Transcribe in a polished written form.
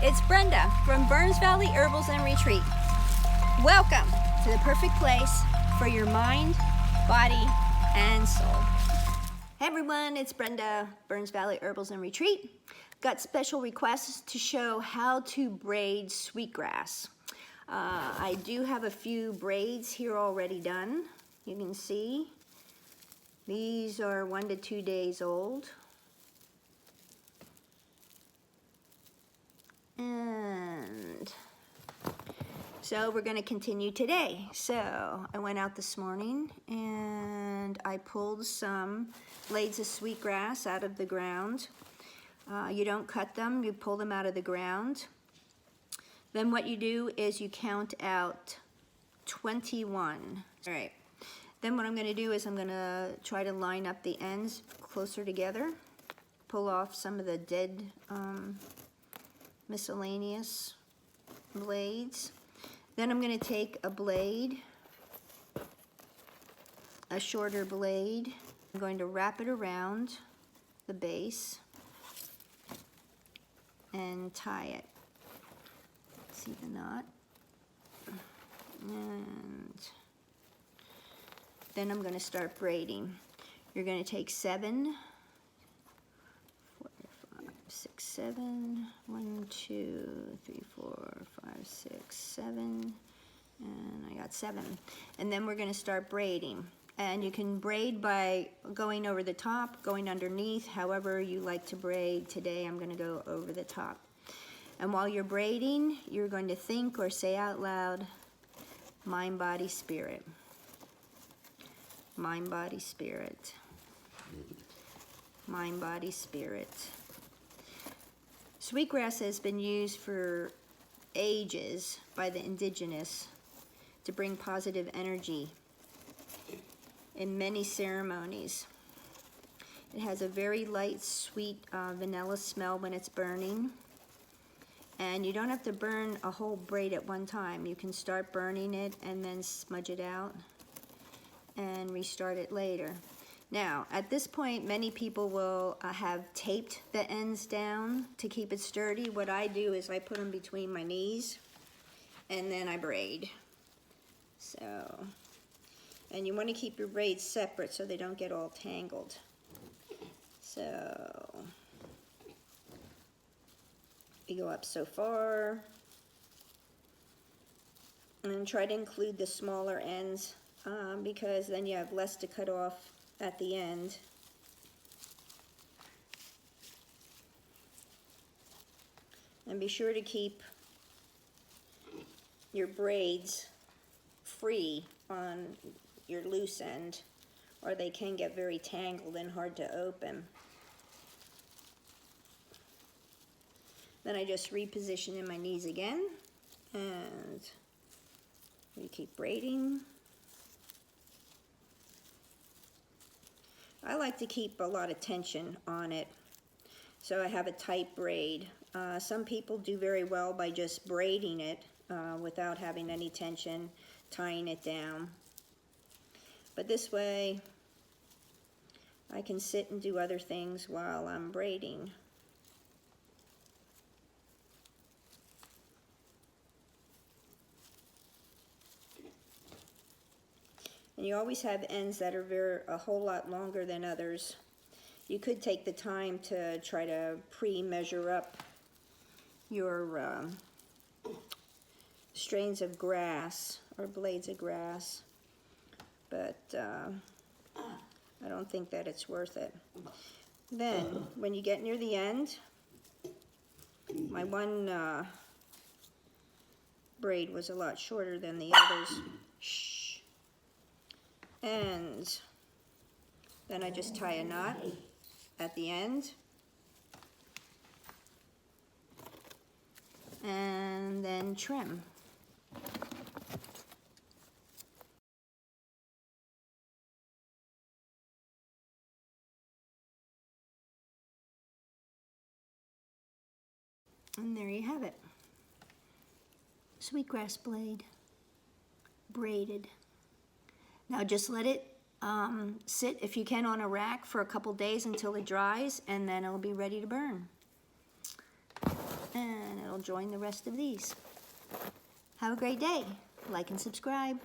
It's Brenda from Burns Valley Herbals and Retreat. Welcome to the perfect place for your mind, body, and soul. Hey everyone, it's Brenda, Burns Valley Herbals and Retreat. Got special requests to show how to braid sweetgrass. I do have a few braids here already done. You can see these are 1 to 2 days old. And so we're going to continue today. So I went out this morning and I pulled some blades of sweetgrass out of the ground. You don't cut them, you pull them out of the ground. Then what you do is you count out 21. All right. Then what I'm going to do is I'm going to try to line up the ends closer together. Pull off some of the dead miscellaneous blades. Then I'm going to take a blade, a shorter blade. I'm going to wrap it around the base and tie it. See the knot? And then I'm going to start braiding. You're going to take 7, 4, 5, 6, 7, 1, 2, 3, 4, 5, 6, 7, and I got 7. And then we're going to start braiding. And you can braid by going over the top, going underneath, however you like to braid. Today I'm going to go over the top. And while you're braiding, you're going to think or say out loud, mind, body, spirit. Mind, body, spirit. Mind, body, spirit. Sweetgrass has been used for ages by the indigenous to bring positive energy in many ceremonies. It has a very light, sweet vanilla smell when it's burning. And you don't have to burn a whole braid at one time. You can start burning it and then smudge it out and restart it later. Now, at this point, many people will have taped the ends down to keep it sturdy. What I do is I put them between my knees and then I braid. So, and you want to keep your braids separate so they don't get all tangled. So, you go up so far, and try to include the smaller ends because then you have less to cut off at the end. And be sure to keep your braids free on your loose end, or they can get very tangled and hard to open. Then I just reposition in my knees again, and we keep braiding. I like to keep a lot of tension on it, so I have a tight braid. Some people do very well by just braiding it without having any tension, tying it down. But this way, I can sit and do other things while I'm braiding. And you always have ends that are a whole lot longer than others. You could take the time to try to pre-measure up your strains of grass or blades of grass, but I don't think that it's worth it. Then, when you get near the end, my one braid was a lot shorter than the others. Shh. And then I just tie a knot at the end. And then trim. And there you have it. Sweetgrass blade, braided. Now just let it sit, if you can, on a rack for a couple days until it dries, and then it'll be ready to burn. and it'll join the rest of these. Have a great day. Like and subscribe.